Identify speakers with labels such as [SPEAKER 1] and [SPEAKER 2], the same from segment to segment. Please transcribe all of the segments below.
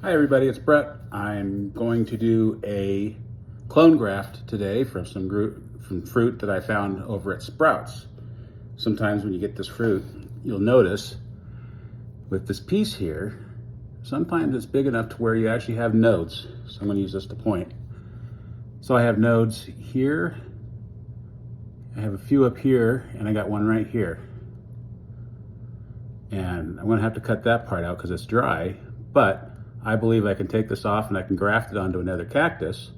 [SPEAKER 1] Hi everybody, it's Brett. I'm going to do a clone graft today from some fruit that I found over at Sprouts. Sometimes when you get this fruit, you'll notice with this piece here, sometimes it's big enough to where you actually have nodes. So I'm going to use this to point. So I have nodes here, I have a few up here, and I got one right here. And I'm going to have to cut that part out because it's dry, but I believe I can take this off and I can graft it onto another cactus,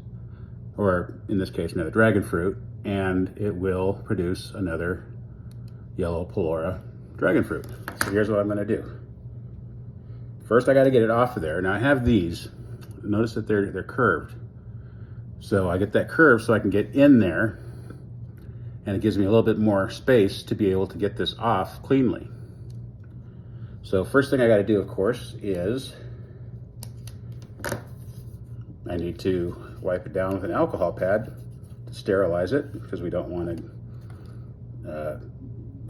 [SPEAKER 1] or in this case, another dragon fruit, and it will produce another yellow Pelora dragon fruit. So here's what I'm gonna do. First, I gotta get it off of there. Now I have these. Notice that they're curved. So I get that curve so I can get in there, and it gives me a little bit more space to be able to get this off cleanly. So first thing I gotta do, of course, is I need to wipe it down with an alcohol pad to sterilize it because we don't want to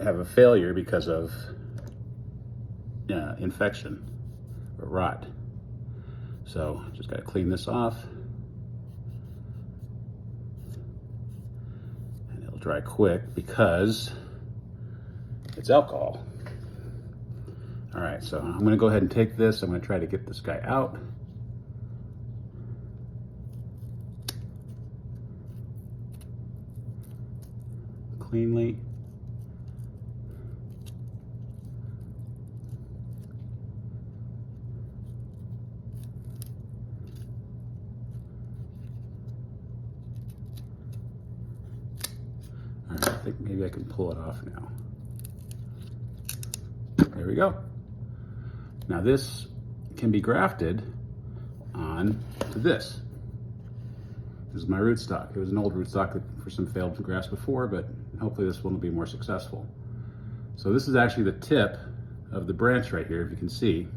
[SPEAKER 1] have a failure because of infection or rot. So just got to clean this off, and it'll dry quick because it's alcohol. All right, so I'm going to go ahead and take this. I'm going to try to get this guy out. Cleanly. All right, I think maybe I can pull it off now. There we go. Now this can be grafted on to this. This is my rootstock. It was an old rootstock for some failed grafts before, but hopefully this one will be more successful. So this is actually the tip of the branch right here, if you can see.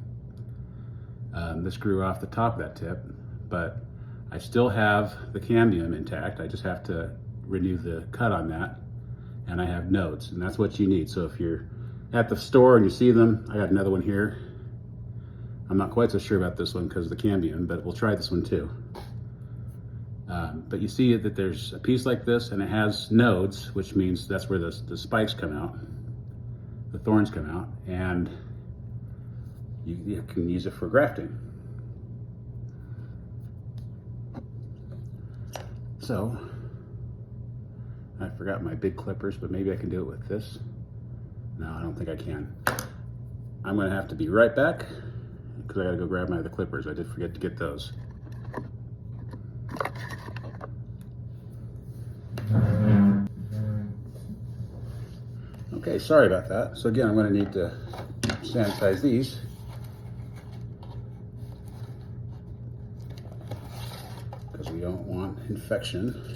[SPEAKER 1] This grew off the top of that tip, but I still have the cambium intact. I just have to renew the cut on that, and I have nodes, and that's what you need. So if you're at the store and you see them, I got another one here. I'm not quite so sure about this one because of the cambium, but we'll try this one too. But you see that there's a piece like this and it has nodes, which means that's where the spikes come out, the thorns come out, and you can use it for grafting. So, I forgot my big clippers, but maybe I can do it with this. No, I don't think I can. I'm gonna have to be right back because I gotta go grab my other clippers. I did forget to get those. Okay, sorry about that. So again, I'm going to need to sanitize these. Because we don't want infection.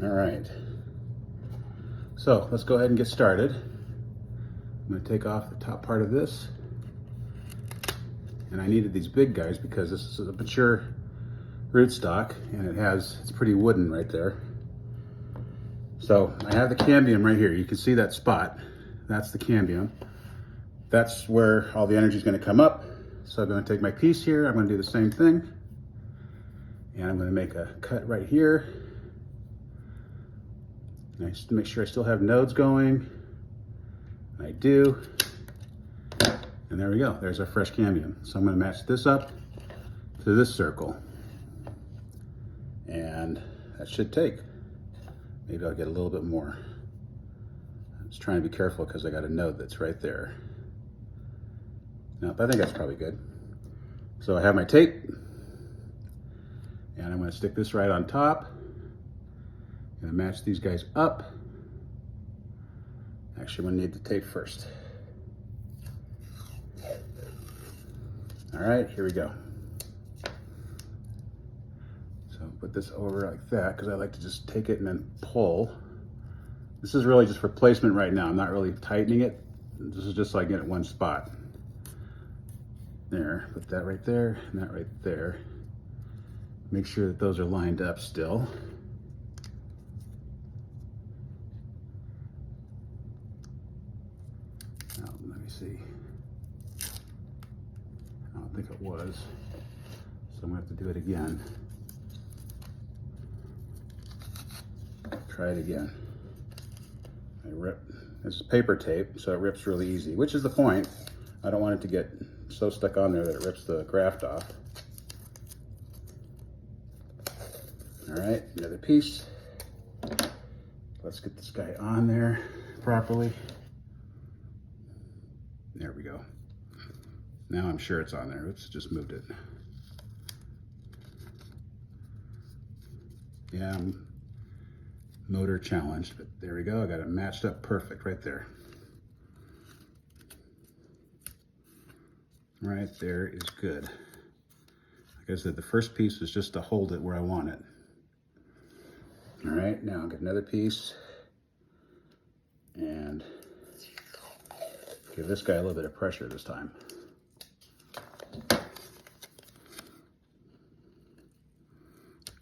[SPEAKER 1] All right, so let's go ahead and get started. I'm going to take off the top part of this, and I needed these big guys because this is a mature rootstock and it's pretty wooden right there. So I have the cambium right here. You can see that spot. That's the cambium. That's where all the energy is going to come up. So I'm going to take my piece here. I'm going to do the same thing, and I'm going to make a cut right here. Nice to make sure I still have nodes going. I do. And there we go. There's our fresh cambium. So I'm going to match this up to this circle. And that should take. Maybe I'll get a little bit more. I'm just trying to be careful because I got a node that's right there. Nope, I think that's probably good. So I have my tape. And I'm going to stick this right on top. Gonna match these guys up. Actually, I'm gonna need the tape first. All right, here we go. So put this over like that because I like to just take it and then pull This is really just for placement right now. I'm not really tightening it. This is just so I get it one spot. There, put that right there and that right there. Make sure that those are lined up still. Now, let me see. I don't think it was, so I'm gonna have to do it again. Try it again. I rip. This is paper tape, so it rips really easy, which is the point. I don't want it to get so stuck on there that it rips the graft off. All right, another piece. Let's get this guy on there properly. There we go. Now I'm sure it's on there. Oops, just moved it. Yeah, I'm motor challenged, but there we go. I got it matched up perfect right there. Right there is good. Like I said, the first piece is just to hold it where I want it. All right, now I'll get another piece and give this guy a little bit of pressure this time.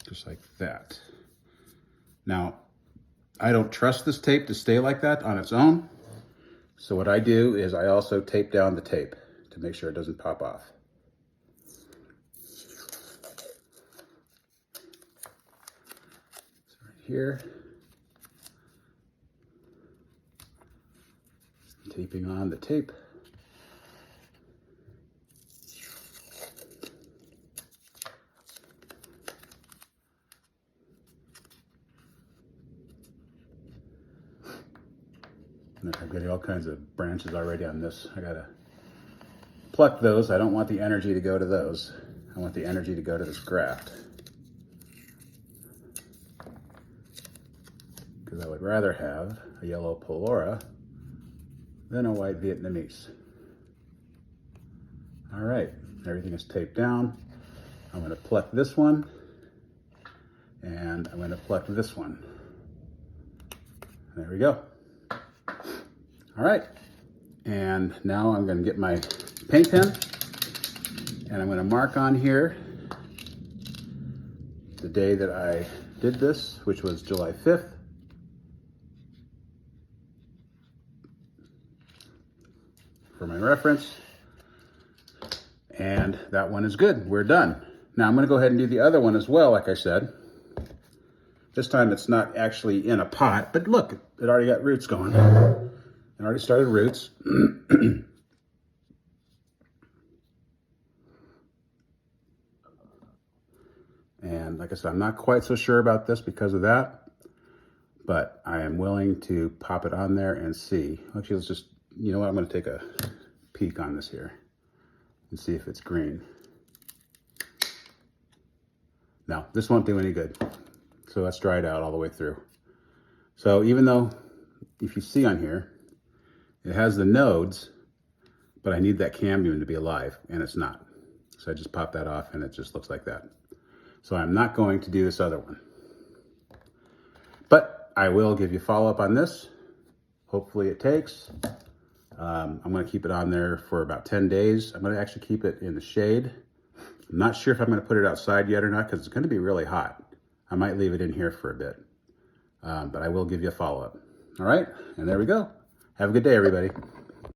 [SPEAKER 1] Just like that. Now, I don't trust this tape to stay like that on its own. So what I do is I also tape down the tape to make sure it doesn't pop off. So right here, taping on the tape. I'm getting all kinds of branches already on this. I gotta pluck those. I don't want the energy to go to those. I want the energy to go to this graft. Because I would rather have a yellow Polora than a white Vietnamese. All right, everything is taped down. I'm gonna pluck this one and I'm gonna pluck this one. There we go. All right, and now I'm gonna get my paint pen and I'm gonna mark on here the day that I did this, which was July 5th. For my reference. And that one is good, we're done. Now I'm gonna go ahead and do the other one as well, like I said. This time it's not actually in a pot, but look, it already got roots going. It already started roots. And like I said, I'm not quite so sure about this because of that, but I am willing to pop it on there and see. Actually, let's just, you know what, I'm gonna take a peek on this here and see if it's green. No, this won't do any good. So let's dry it out all the way through. So even though, if you see on here, it has the nodes, but I need that cambium to be alive, and it's not. So I just pop that off and it just looks like that. So I'm not going to do this other one. But I will give you follow-up on this. Hopefully it takes. I'm gonna keep it on there for about 10 days. I'm gonna actually keep it in the shade. I'm not sure if I'm gonna put it outside yet or not because it's gonna be really hot. I might leave it in here for a bit, but I will give you a follow-up. All right, and there we go. Have a good day, everybody.